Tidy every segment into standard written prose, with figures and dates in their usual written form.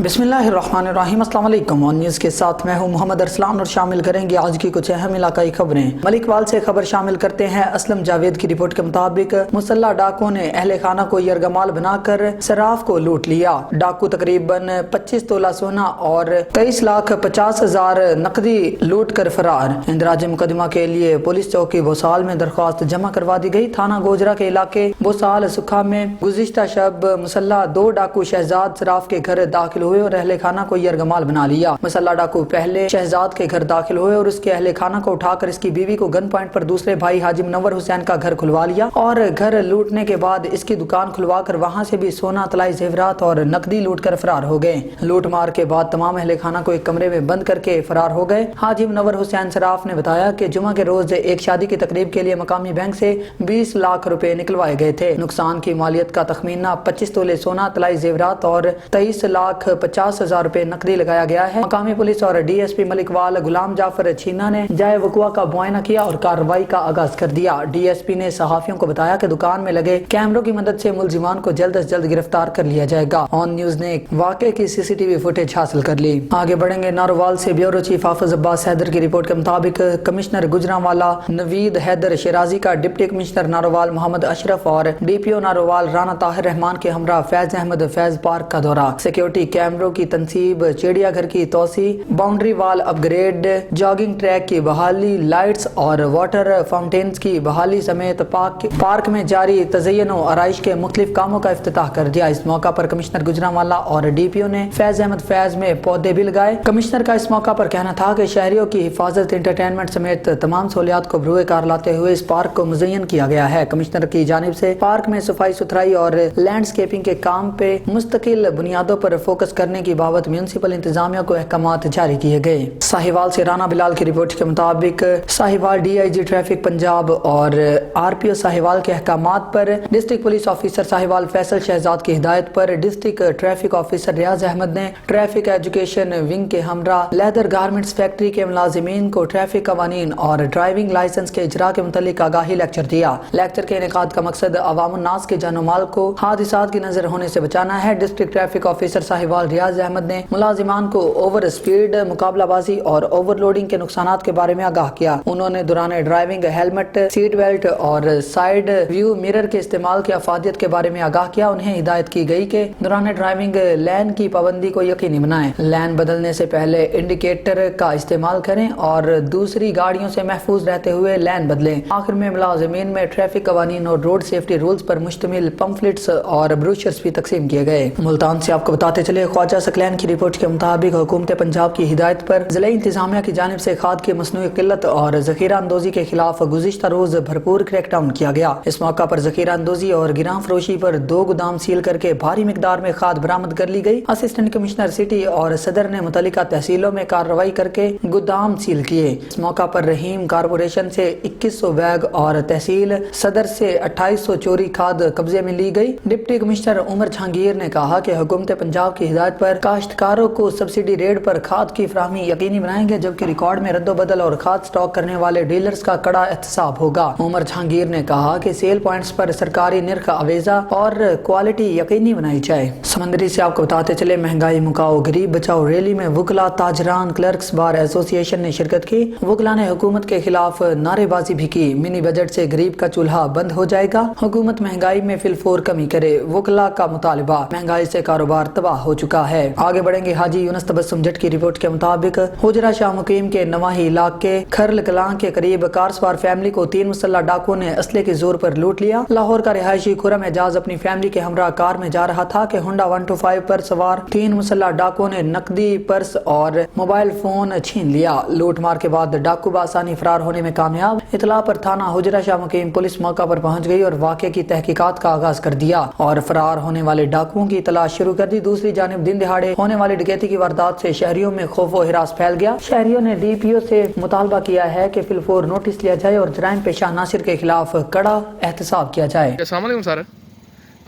बिस्मिल्लाहिर्रहमानिर्रहीम। अस्सलाम वालेकुम। ऑन न्यूज़ के साथ मैं हूं मोहम्मद अरसलान और शामिल करेंगे आज की कुछ अहम इलाकाई खबरें। मलिकवाल से खबर शामिल करते हैं। असलम जावेद की रिपोर्ट के मुताबिक मुसल्लह डाकुओं ने अहले खाना को यरगमाल बनाकर सराफ को लूट लिया। डाकू तकरीबन 25 तोला सोना और 23,50,000 नकदी लूट कर फरार। इंदराज मुकदमा के लिए पुलिस चौकी बोसाल में दरख्वास्त जमा करवा दी गई। थाना गोजरा के इलाके बोसाल सुखा में गुज़िश्ता शब मुसल्लह 2 डाकू शहजाद सराफ के घर दाखिल हुए और अहले खाना को यरगमाल बना लिया। मुसल्लह डाकू पहले शहजाद के घर दाखिल हुए और उसके अहले खाना को उठाकर इसकी बीवी को गन पॉइंट पर दूसरे भाई हाजी मुनव्वर हुसैन का घर खुलवा लिया और घर लूटने के बाद इसकी दुकान खुलवा कर वहां से भी सोना, तलाई जेवरात और नकदी लूट कर फरार हो गए। लूट मार के बाद तमाम अहले खाना को एक कमरे में बंद करके फरार हो गए। हाजी मुनव्वर हुसैन सराफ ने बताया कि जुमा के रोज एक शादी की तकरीब के लिए मकामी बैंक से 20 लाख रुपए निकलवाए गए थे। नुकसान की मालियत का तखमीना 25 तोले सोना, तलाई जेवरात और 23,50,000 रुपए नकदी लगाया गया है। मकामी पुलिस और DSP मलिकवाल गुलाम जाफर छीना ने जाए वकुआ का मुआयना किया और कार्रवाई का आगाज कर दिया। DSP ने सहाफियों को बताया कि दुकान में लगे कैमरों की मदद से मुलजिमान को जल्द से जल्द गिरफ्तार कर लिया जाएगा। ऑन न्यूज ने वाक़े की CCTV फुटेज हासिल कर ली। आगे बढ़ेंगे। नारोवाल से ब्यूरो चीफ हाफिज अब्बास हैदर की रिपोर्ट के मुताबिक कमिश्नर गुजरांवाला नवीद हैदर शिराजी का डिप्टी कमिश्नर नारोवाल मोहम्मद अशरफ और DPO नारोवाल राना ताहिर रहमान के हमरा फैज अहमद फैज पार्क का दौरा। सिक्योरिटी कैमरों की तनसीब, चिड़ियाघर की तोसी, boundary wall upgrade, jogging track की बहाली, लाइट्स और वाटर फाउंटेन्स की बहाली समेत पार्क में जारी तज़य्युन और आराइश के मुख्तलिफ कामों का इफ्तिताह कर दिया। इस मौका पर कमिश्नर गुजरांवाला और DPO ने फैज अहमद फैज में पौधे भी लगाए। कमिश्नर का इस मौका पर कहना था कि शहरियों की हिफाजत, इंटरटेनमेंट समेत तमाम सहूलियात को बरूए कार लाते हुए इस पार्क को मुज़य्यन किया गया है। कमिश्नर की जानिब से पार्क में सफाई सुथराई और लैंडस्केपिंग के काम पे मुस्तकिल बुनियादों पर फोकस करने की बाबत म्युनिसिपल इंतजामिया को अहकामात जारी किए गए। साहिवाल से राना बिलाल की रिपोर्ट के मुताबिक साहिवाल DIG ट्रैफिक पंजाब और RPO साहिवाल के अहकामात पर district police officer Sahiwal Faisal Shahzad की हिदायत पर district traffic officer Riaz Ahmed ने ट्रैफिक एजुकेशन विंग के हमरा लेदर गारमेंट्स फैक्ट्री के मुलाजिमीन को ट्रैफिक कवानीन और ड्राइविंग लाइसेंस के इजरा के मुतालिक आगाही लेक्चर दिया। लेक्चर के इनेकाद का मकसद अवामुन नास के जानो माल को हादिसात की नजर होने से बचाना है। डिस्ट्रिक्ट ट्रैफिक ऑफिसर साहिवाल रियाज अहमद ने मुलाजिमान को ओवर स्पीड, मुकाबलाबाजी और ओवरलोडिंग के नुकसानात के बारे में आगाह किया। उन्होंने दौरान ड्राइविंग हेलमेट, सीट बेल्ट और साइड व्यू मिरर के इस्तेमाल की अफादियत के बारे में आगाह किया। उन्हें हिदायत की गई कि दौरान ड्राइविंग लैन की पाबंदी को यकीनी बनाएं, लैन बदलने से पहले इंडिकेटर का इस्तेमाल करें और दूसरी गाड़ियों से महफूज रहते हुए लैन बदलें। आखिर में मुलाजिमीन में ट्रैफिक कवानीन और रोड सेफ्टी रूल्स पर मुश्तमिल पंफलेट्स और ब्रोशर्स भी तकसीम किए गए। मुल्तान से आपको बताते चले, ख्वाजा सकलैन की रिपोर्ट के मुताबिक हुकूमत पंजाब की हिदायत पर जिला इंतजामिया की जानिब से खाद की मसनूई किल्लत और जखीरा अंदोजी के खिलाफ गुज़िश्ता रोज भरपूर क्रैकडाउन किया गया। इस मौका पर जखीरा अंदोजी और गिरां फरोशी पर 2 गोदाम सील करके भारी मिकदार में खाद बरामद कर ली गई। असिस्टेंट कमिश्नर सिटी और सदर ने मुतल्लिका तहसीलों में कार्रवाई करके गोदाम सील किए। इस मौका पर रहीम कारपोरेशन से 2100 बैग और तहसील सदर से 2800 चोरी खाद कब्जे में ली गई। डिप्टी कमिश्नर उमर जहांगीर ने कहा कि हुकूमत पंजाब की हिदायत पर काश्तकारों को सब्सिडी रेट पर खाद की फराहमी यकीनी बनाएंगे, जबकि रिकॉर्ड में रद्दोबदल और खाद स्टॉक करने वाले डीलर्स का कड़ा एहतसाब होगा। उमर जहांगीर ने कहा कि सेल पॉइंट्स पर सरकारी निर्ख अवेजा और क्वालिटी यकीनी बनाई जाए। समंदरी से आपको बताते चले, महंगाई मुकाओ गरीब बचाओ रैली में वकला, ताजरान, क्लर्क्स बार एसोसिएशन ने शिरकत की। वकला ने हुकूमत के खिलाफ नारेबाजी भी की। मिनी बजट से गरीब का चूल्हा बंद हो जाएगा, हुकूमत महंगाई में फिलफोर कमी करे, वकला का मुतालबा। महंगाई से कारोबार तबाह हो चुका है। आगे बढ़ेंगे। हाजी यूनुस तबस्सुम जट की रिपोर्ट के मुताबिक हुजरा शाह मुकीम के नवाही इलाके खरल कलां के करीब कारसवार फैमिली को 3 मुसल्लह डाकुओं ने असले के जोर पर लूट लिया। लाहौर का रिहायशी खुरम एजाज अपनी फैमिली के हमरा कार में जा रहा था कि होंडा 125 पर सवार 3 मुसल्लह डाकुओं ने नकदी, पर्स और मोबाइल फोन छीन लिया। लूट मार के बाद डाकू बआसानी फरार होने में कामयाब। इतला पर थाना हुजरा शाह मुकीम पुलिस मौका पर पहुंच गई और वाक़े की तहकीकात का आगाज कर दिया और फरार होने वाले डाकुओं की तलाश शुरू कर दी। दूसरी जानिब दिन दिहाड़े होने वाली डकैती की वारदात से शहरियों में खौफ व हिरास फैल गया। शहरियों ने DPO से मुतालबा किया है कि फिलफोर नोटिस लिया जाए और जराइम पेशा नासिर के खिलाफ कड़ा एहतसाब किया जाए। अस्सलाम वालेकुम सर,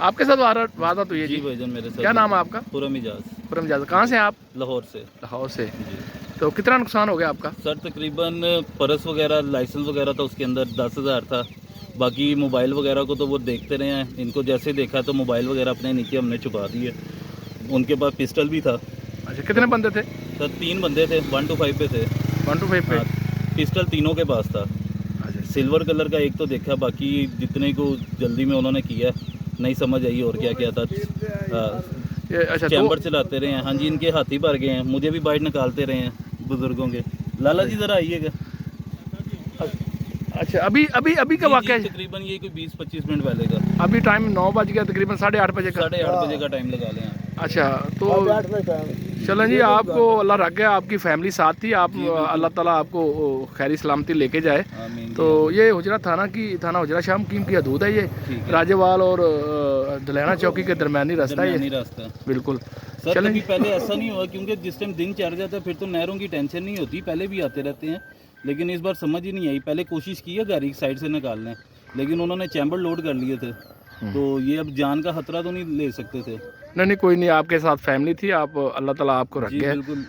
आपके साथ वारदात हुई है? जी भाईजान, मेरे साथ। क्या नाम है आपका? पुरम इजाज। पुरम इजाज। कहाँ से आप? लाहौर से। लाहौर से। जी। तो कितना नुकसान हो गया आपका? सर तकरीबन पर्स वगैरह, लाइसेंस वगैरह था उसके अंदर 10,000 था। बाकी मोबाइल वगैरह को तो वो देखते रहे हैं, इनको जैसे देखा तो मोबाइल वगैरह अपने नीचे हमने छुपा दिए। उनके पास पिस्टल भी था अच्छा कितने बंदे थे? सर 3 बंदे थे, 1 to 5 पे थे। 1 to 5 पे? हाँ, पिस्टल तीनों के पास था। अच्छा सिल्वर कलर का एक तो देखा, बाकी जितने को जल्दी में उन्होंने किया नहीं समझ आई और क्या क्या था। ये अच्छा चैम्बर चलाते रहे हैं। हाँ जी, इनके हाथी भर गए हैं, मुझे भी बाइट निकालते रहे हैं बुजुर्गों के। लाला जी ज़रा आइएगा। अच्छा अभी अभी अभी का वाक़या है? तकरीबन ये कोई 20-25 मिनट पहले का। अभी टाइम 9 बज गया, तकरीबन 8:30 बजे का। 8:30 बजे का टाइम लगा लें। अच्छा तो चलें जी, आपको अल्लाह रख गया, आपकी फैमिली साथ थी, आप अल्लाह ताला आपको खैरी सलामती लेके जाए। आमीन। तो ये हुजरा थाना हुजरा शाम कीम की हदूद है, ये राजेवाल और दलैना चौकी के दरमियानी रास्ता है ये। बिल्कुल सर कभी पहले ऐसा नहीं हुआ, क्योंकि जिस टाइम दिन चढ़ जाता है फिर तो नहरों की टेंशन नहीं होती, पहले भी आते रहते हैं, लेकिन इस बार समझ ही नहीं आई। पहले कोशिश की है गाड़ी साइड से निकालने, लेकिन उन्होंने चैम्बर लोड कर लिए थे, तो ये अब जान का खतरा तो नहीं ले सकते थे। नहीं कोई नहीं, आपके साथ फैमिली थी, आप अल्लाह ताला आपको रख गया। बिल्कुल।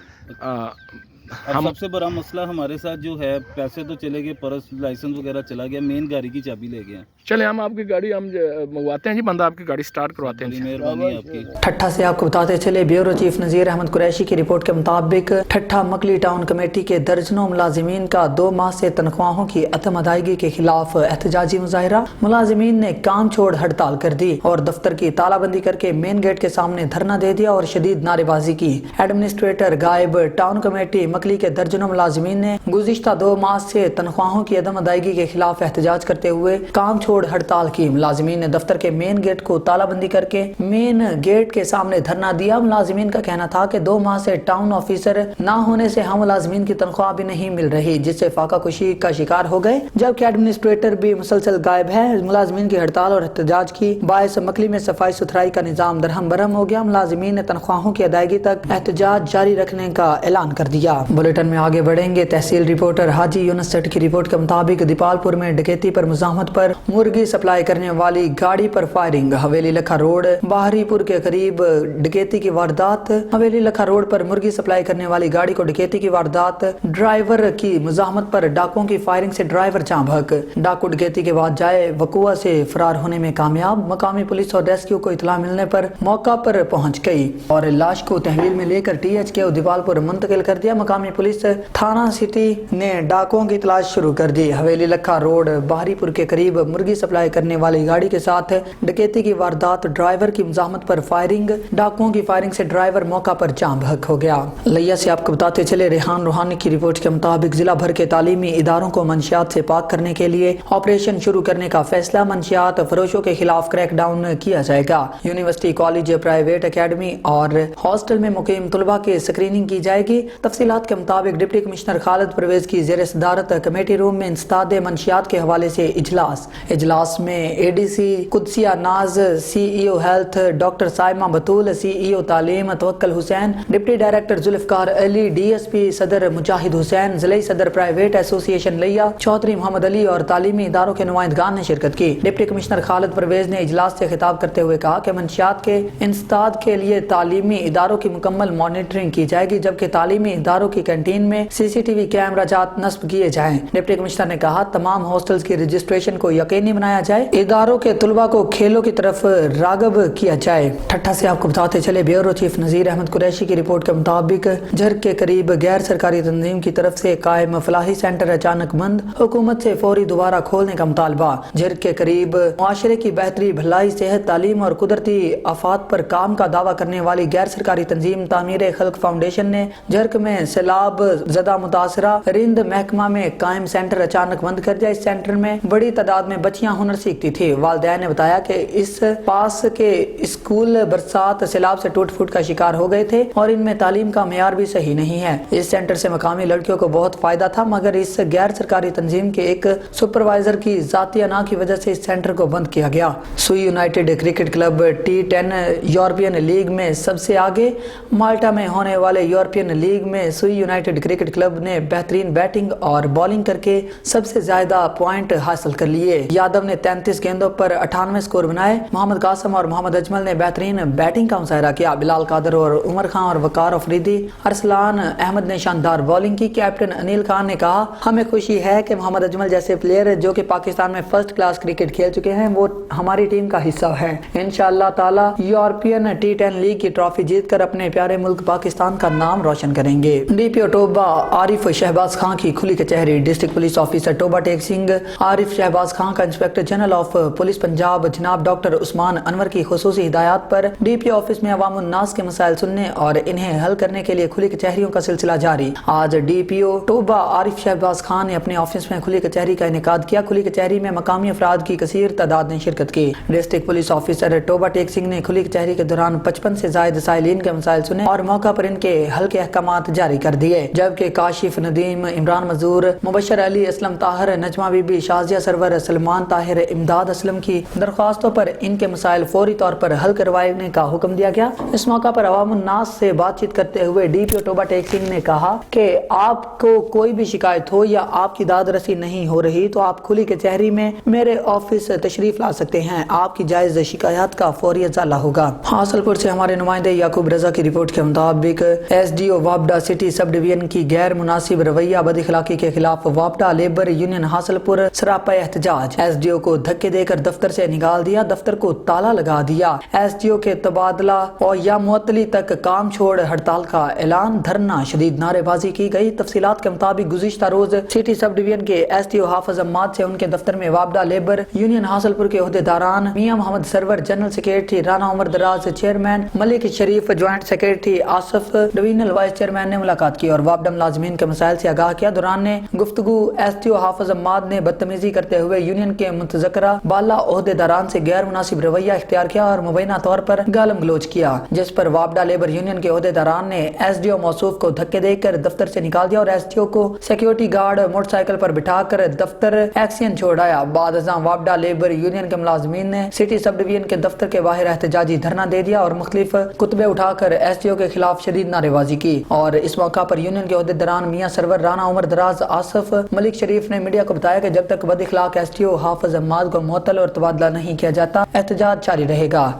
हम सबसे बड़ा मसला हमारे साथ जो है, पैसे तो चले गए, पर्स लाइसेंस वगैरह चला गया, मेन गाड़ी की चाबी ले गए। चले हम आपकी गाड़ी हम मंगवाते हैं जी, बंदा आपकी गाड़ी स्टार्ट करवाते हैं। मेहरबानी आपकी। ठट्ठा से आपको बताते चले, ब्यूरो चीफ नज़ीर अहमद कुरैशी की रिपोर्ट के मुताबिक ठट्ठा मकली टाउन कमेटी के दर्जनों मुलाजिमीन का 2 माह से तनख्वाहों की अतम अदायगी के खिलाफ एहतजाजी मुजाहिरा। मुलाजिमीन ने काम छोड़ हड़ताल कर दी और दफ्तर की तालाबंदी करके मेन गेट के सामने धरना दे दिया और शदीद नारेबाजी की। एडमिनिस्ट्रेटर गायब, टाउन कमेटी मकली के दर्जनों मुलाजिमीन ने गुज़िश्ता 2 माह से तनख्वाहों की अदम अदायगी के खिलाफ एहतजाज करते हुए काम छोड़ हड़ताल की। मुलाजिमीन ने दफ्तर के मेन गेट को तालाबंदी करके मेन गेट के सामने धरना दिया। मुलाजिमीन का कहना था कि 2 माह से टाउन ऑफिसर ना होने से हम मुलाजिमीन की तनख्वाह भी नहीं मिल रही, जिससे फाका कुशी का शिकार हो गए, जबकि एडमिनिस्ट्रेटर भी मुसलसल गायब है। मुलाजिमीन की हड़ताल और एहतजाज की बायस मकली में सफाई सुथराई का निजाम दरहम बरहम हो गया। मुलाजिमीन ने तनख्वाहों की अदायगी तक एहतजाज जारी रखने का ऐलान कर दिया। बुलेटिन में आगे बढ़ेंगे। तहसील रिपोर्टर हाजी यूनुस सेठ की रिपोर्ट के मुताबिक दीपालपुर में डकैती पर मुजाहमत पर मुर्गी सप्लाई करने वाली गाड़ी पर फायरिंग। हवेली लखा रोड बाहरीपुर के करीब डकैती की वारदात। हवेली लखा रोड पर मुर्गी सप्लाई करने वाली गाड़ी को डकैती की वारदात। ड्राइवर की मुजाहमत पर डाकुओं की फायरिंग से ड्राइवर जाँ बहक। डाकू डकैती के बाद जाए वकुआ से फरार होने में कामयाब। मकामी पुलिस और रेस्क्यू को इतला मिलने पर मौका पर पहुंच गई और लाश को तहवील में लेकर THK दीपालपुर मुंतकिल कर दिया। मकामी पुलिस थाना सिटी ने डाकुओं की तलाश शुरू कर दी। हवेली लखा रोड बाहरीपुर के करीब मुर्गी सप्लाई करने वाली गाड़ी के साथ डकैती की वारदात। ड्राइवर की मुजाहमत पर फायरिंग। डाकुओं की फायरिंग से ड्राइवर मौका पर जाँ बहक हो गया। लिया से आपको बताते चले, रेहान रूहानी की रिपोर्ट के मुताबिक जिला भर के तालीमी इदारों को मंशियात से पाक करने के लिए ऑपरेशन शुरू करने का फैसला। मंशियात फरोशों के खिलाफ क्रैकडाउन किया जाएगा। यूनिवर्सिटी, कॉलेज, प्राइवेट अकेडमी और हॉस्टल में मुकीम तलबा की स्क्रीनिंग की जाएगी। तफसीलात के मुताबिक डिप्टी कमिश्नर खालिद परवेज की ज़ेर सदारत कमेटी रूम में इंसदाद मंशियात के हवाले से इजलास में ADC Qudsia Naz, CEO health doctor Saima Batool, CEO तालीम Tawakkal Hussain, deputy director Zulfiqar Ali, DSP सदर मुजाहिद हुसैन, जिले सदर प्राइवेट एसोसिएशन लिया, चौधरी मोहम्मद अली और तालीमी इदारों के नुमाइंदगान ने शिरकत की। डिप्टी कमिश्नर खालिद परवेज ने इजलास से खिताब करते हुए कहा कि मंशियात के इंसदाद के लिए तालीमी इदारों की मुकम्मल मॉनिटरिंग की जाएगी, जबकि तालीमी इदारों की कैंटीन में CCTV कैमरा जात नस्ब किए जाएं। डिप्टी कमिश्नर ने कहा तमाम हॉस्टल्स की रजिस्ट्रेशन को यकीनी बनाया जाए। इदारों के तलबा को खेलों की तरफ रागब किया जाए। ठट्ठा से आपको बताते चले, ब्यूरो चीफ नज़ीर अहमद कुरैशी की रिपोर्ट के मुताबिक झर के करीब गैर सरकारी तंजीम की तरफ से कायम फलाही सेंटर अचानक बंद। हुकूमत से फौरी दोबारा खोलने का मुतालबा। झर के करीब मुआशरे की बेहतरी, भलाई, सेहत, तालीम और कुदरती आफात पर काम का दावा करने वाली गैर सरकारी तंजीम तामीर खल्क फाउंडेशन ने झर्क में सैलाब ज़दा मुतासरा रिंद महकमा में कायम सेंटर अचानक बंद कर दिया। इस सेंटर में बड़ी तादाद में बच्चियां हुनर सीखती थी। वालिदैन ने बताया कि इस पास के स्कूल बरसात सैलाब से टूट फूट का शिकार हो गए थे और इनमें तालीम का मेयार भी सही नहीं है। इस सेंटर से मकामी लड़कियों को बहुत फायदा था, मगर इस गैर सरकारी तंजीम के एक सुपरवाइजर की जाती अना की वजह से इस सेंटर को बंद किया गया। सुई United cricket club T10 European league में सबसे आगे। माल्टा में होने वाले यूरोपियन लीग में सुई سوئی یونائٹڈ کرکٹ کلب نے بہترین بیٹنگ اور بولنگ کرکے سب سے زیادہ پوائنٹ حاصل کر لیے۔ یادو نے 33 گیندوں پر 98 سکور بنائے۔ محمد قاسم اور محمد اجمل نے بہترین بیٹنگ کا مظاہرہ کیا۔ بلال قادر اور عمر خان اور وقار افریدی، ارسلان احمد نے شاندار بولنگ کی۔ کیپٹن انیل خان نے کہا، ہمیں خوشی ہے کہ محمد اجمل جیسے پلیئر جو کہ پاکستان میں فرسٹ کلاس کرکٹ کھیل چکے ہیں وہ ہماری ٹیم کا حصہ ہے۔ انشاءاللہ تعالی یورپین T10 لیگ کی ٹرافی جیت کر اپنے پیارے ملک پاکستان کا نام روشن کریں گے۔ ڈی پی او ٹوبہ عارف شہباز خان کی کھلی کچہری۔ ڈسٹرکٹ پولیس آفیسر ٹوبہ ٹیک سنگھ عارف شہباز خان کا inspector general of police Punjab جناب ڈاکٹر عثمان انور کی خصوصی ہدایات پر ڈی پی او آفس میں عوام الناس کے مسائل سننے اور انہیں حل کرنے کے لیے کھلی کچہریوں کا سلسلہ جاری۔ آج ڈی پی او ٹوبہ عارف شہباز خان نے اپنے آفس میں کھلی کچہری کا انعقاد کیا۔ کھلی کچہری میں مقامی افراد کی کثیر تعداد نے شرکت کی۔ ڈسٹرکٹ پولیس آفیسر ٹوبہ ٹیک سنگھ نے کھلی کچہری کے دوران 55 سے زائد سائلین کے مسائل سنے اور موقع پر ان کے حل کے احکامات جاری کر دیے، جبکہ کاشف ندیم، عمران مزور، مبشر علی، اسلم طاہر، نجمہ بی بی، شازیہ سرور، سلمان طاہر، امداد اسلم کی درخواستوں پر ان کے مسائل فوری طور پر حل کروانے کا حکم دیا گیا۔ اس موقع پر عوام الناس سے بات چیت کرتے ہوئے ڈی پی او ٹوبہ ٹیک سنگھ نے کہا کہ آپ کو کوئی بھی شکایت ہو یا آپ کی داد رسی نہیں ہو رہی تو آپ کھلی کچہری میں میرے آفس تشریف لا سکتے ہیں، آپ کی جائز شکایات کا فوری ازالہ ہوگا۔ حاصل پور سے ہمارے نمائندے یعقوب رضا کی رپورٹ کے مطابق ایس ڈی او وابڈا سٹی سب ڈویژن کی غیر مناسب رویہ بد اخلاقی کے خلاف وابڈا لیبر یونین حاصل پور سراپا احتجاج۔ ایس ڈی او کو دھکے دے کر دفتر سے نکال دیا، دفتر کو تالا لگا دیا۔ ایس ڈی او کے تبادلہ اور یا معطلی تک کام چھوڑ ہڑتال کا اعلان، دھرنا، شدید نعرے بازی کی گئی۔ تفصیلات کے مطابق گزشتہ روز سٹی سب ڈویژن کے ایس ڈی او حافظ عماد سے ان کے دفتر میں وابڈا لیبر یونین حاصل پور کے عہدیداران Mian Muhammad Sarwar general secretary, Rana Umar Daraz chairman, Malik Sharif joint secretary, Asif divisional vice chairman نے ملاقات کی اور وابڈا ملازمین کے مسائل سے آگاہ کیا۔ دوران گفتگو ایس ڈی او حافظ عماد نے بدتمیزی کرتے ہوئے یونین کے متذکرہ بالا عہدیداران سے غیر مناسب رویہ اختیار کیا اور مبینہ طور پر گالم گلوچ کیا، جس پر وابڈا لیبر یونین کے عہدیداران نے ایس ڈی او موصوف کو دھکے دے کر دفتر سے نکال دیا اور ایس ڈی او کو سیکیورٹی گارڈ موٹر سائیکل پر بٹھا کر دفتر ایکسین چھوڑایا۔ بعد ازاں وابڈا لیبر یونین کے ملازمین نے سٹی سب ڈویژن کے دفتر کے باہر احتجاجی دھرنا دے دیا اور مختلف خطبے اٹھا کر ایس ڈی او کے خلاف شدید نعرے بازی کی، اور اس موقع پر یونین کے عہدیداران میاں سرور، رانا عمر دراز، آصف، ملک شریف نے میڈیا کو بتایا کہ جب تک بد اخلاق ایس ڈی او حافظ عماد کو معطل اور تبادلہ نہیں کیا جاتا احتجاج جاری رہے گا۔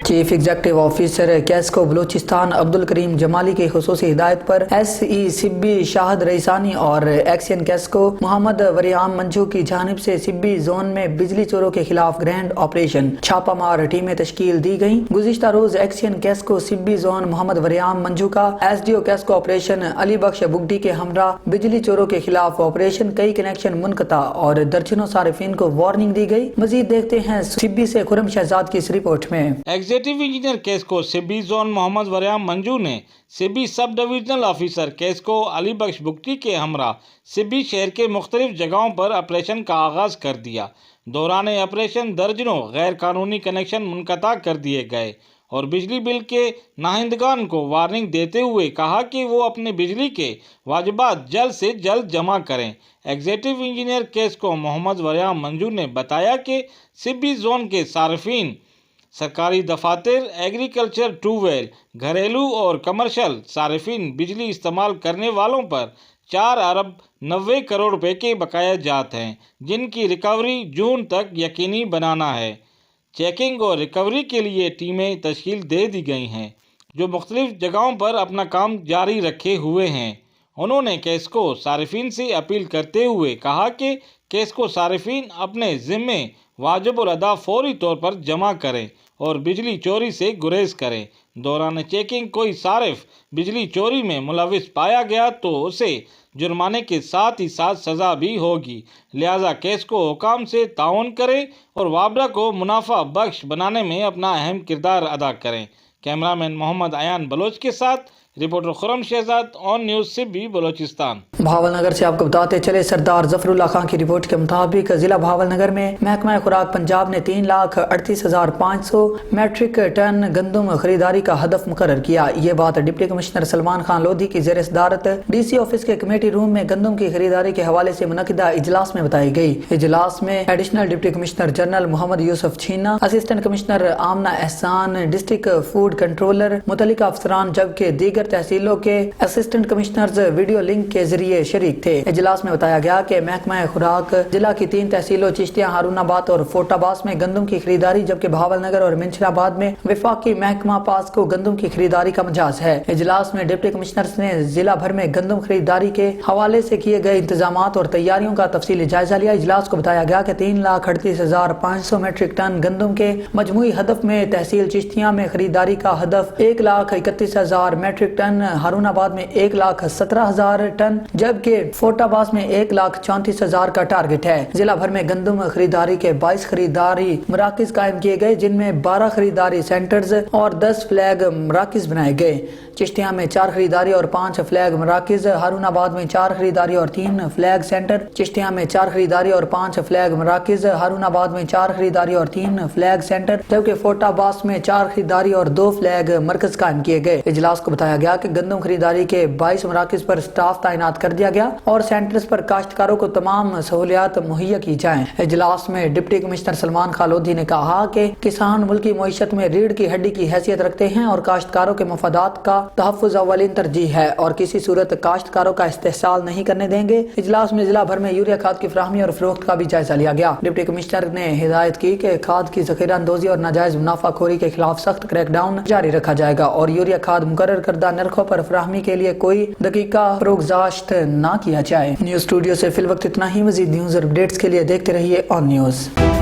Chief executive officer QESCO Balochistan Abdul Karim جمالی کی خصوصی ہدایت پر ایس ای سبی شاہد رئیسانی اور ایکسین کیسکو محمد وریام منجو کی جانب سے سبی زون میں بجلی چوروں کے خلاف گرینڈ آپریشن چھاپہ مار ٹیمیں تشکیل دی گئیں۔ گزشتہ روز ایکسین کیسکو سبی زون محمد وریام منجو کا S D O QESCO operation Ali Bakhsh Bugti کے ہمراہ بجلی چوروں کے خلاف آپریشن، کئی کنیکشن منقطع اور درجنوں صارفین کو وارننگ دی گئی۔ مزید دیکھتے ہیں سبی سے خرم شہزاد کی اس رپورٹ میں۔ Executive engineer QESCO Sibi zone Muhammad Waryam Manju نے سبی سب ڈویژنل آفیسر کیسکو علی بخش بگٹی کے ہمراہ سبی شہر کے مختلف جگہوں پر آپریشن کا آغاز کر دیا۔ دوران آپریشن درجنوں غیر قانونی کنیکشن منقطع کر دیے گئے اور بجلی بل کے ناہندگان کو وارننگ دیتے ہوئے کہا کہ وہ اپنے بجلی کے واجبات جلد سے جلد جمع کریں۔ ایگزیکٹو انجینئر کیسکو محمد وریام منجو نے بتایا کہ سبی زون کے صارفین سرکاری دفاتر، ایگریکلچر، ٹو ویل، گھریلو اور کمرشل صارفین بجلی استعمال کرنے والوں پر 4 ارب 90 کروڑ روپے کے بقایا جات ہیں، جن کی ریکوری جون تک یقینی بنانا ہے۔ چیکنگ اور ریکوری کے لیے ٹیمیں تشکیل دے دی گئی ہیں جو مختلف جگہوں پر اپنا کام جاری رکھے ہوئے ہیں۔ انہوں نے کیسکو صارفین سے اپیل کرتے ہوئے کہا کہ کیسکو صارفین اپنے ذمے واجب الادا فوری طور پر جمع کریں اور بجلی چوری سے گریز کریں۔ دوران چیکنگ کوئی صارف بجلی چوری میں ملوث پایا گیا تو اسے جرمانے کے ساتھ ہی ساتھ سزا بھی ہوگی، لہذا کیسکو حکام سے تعاون کریں اور وابڈا کو منافع بخش بنانے میں اپنا اہم کردار ادا کریں۔ کیمرہ مین محمد ایان بلوچ کے ساتھ reporter Khurram Shahzad, on news Sibi, Balochistan. Bahawalnagar से आपको बताते चले, सरदार जफरुल्लाह खान की रिपोर्ट के मुताबिक जिला भावल नगर में महकमा खुराक पंजाब ने 3,38,500 मैट्रिक टन गंदम खरीदारी का हदफ मुकर्रर किया। ये बात डिप्टी कमिश्नर सलमान खान लोधी की ज़ेर सदारत DC ऑफिस के कमेटी रूम में गंदम की खरीदारी के हवाले से मुनक्किदा इजलास में बताई गई। इजलास में additional deputy commissioner general Mohammad Yusuf Chheena, assistant commissioner आमना एहसान, डिस्ट्रिक्ट फूड कंट्रोलर, मुतल्लिका अफसरान जबकि दीगर तहसीलों के असिस्टेंट कमिश्नर्स वीडियो लिंक के जरिए शरीक थे। इजलास में बताया गया कि महकमा खुराक जिला की 3 तहसीलों चिश्तियां, हारूनाबाद और फोटाबास में गंदम की खरीदारी, जबकि भावल नगर और मिंशराबाद में वफाकी महकमा पास को गंदम की खरीदारी का मजाज है। इजलास में डिप्टी कमिश्नर्स ने जिला भर में गंदम खरीदारी के हवाले से किए गए इंतजामात और तैयारियों का तफसीली जायजा लिया। इजलास को बताया गया कि 3,38,500 मैट्रिक टन गंदम के मजमूई हदफ में तहसील चिश्तियां में खरीदारी का हदफ 1,31,000 मैट्रिक टन, हारूनाबाद में 1,17,000 टन, जबकि फोटाबास में 1,34,000 का टारगेट है। जिला भर में गंदम खरीदारी के 22 खरीदारी मराकज कायम किए गए, जिनमें 12 खरीदारी सेंटर्स और 10 फ्लैग मराकज बनाए गए। चिश्तियां में 4 खरीदारी और 5 फ्लैग मराकज, हारूनाबाद में 4 खरीदारी और 3 फ्लैग सेंटर, चिश्तियां में 4 खरीदारी और 5 फ्लैग मराकज, हारूनाबाद में 4 खरीदारी और 3 फ्लैग सेंटर, जबकि फोटाबास में 4 खरीदारी और 2 फ्लैग मरकज कायम किए गए। इजलास को बताया गया कि गंदम खरीदारी के 22 मराकज पर स्टाफ तैनात कर दिया गया और सेंटर्स पर काश्तकारों को तमाम सहूलियात मुहैया की जाएं। इजलास में डिप्टी कमिश्नर सलमान खान लोधी ने कहा कि किसान मुल्की मईशत में रीढ़ की हड्डी की हैसियत रखते हैं और काश्तकारों के मफादात का तहफ़्फ़ुज़ अव्वलीन तरजीह है और किसी सूरत काश्तकारों का इस्तेहसाल नहीं करने देंगे। इजलास में जिला भर में यूरिया खाद की फराहमी और फरोख्त का भी जायजा लिया गया। डिप्टी कमिश्नर ने हिदायत की कि खाद की ज़ख़ीरा अंदोज़ी और नाजायज़ मुनाफाखोरी के खिलाफ सख्त क्रैकडाउन जारी रखा जाएगा और यूरिया खाद मुकर्रर करदा नरखों पर फराहमी के लिए कोई दकीका फरोख्त न किया जाए। न्यूज़ स्टूडियो से फिल वक्त इतना ही। मज़ीद न्यूज़ और अपडेट्स के लिए देखते रहिए ऑन न्यूज़।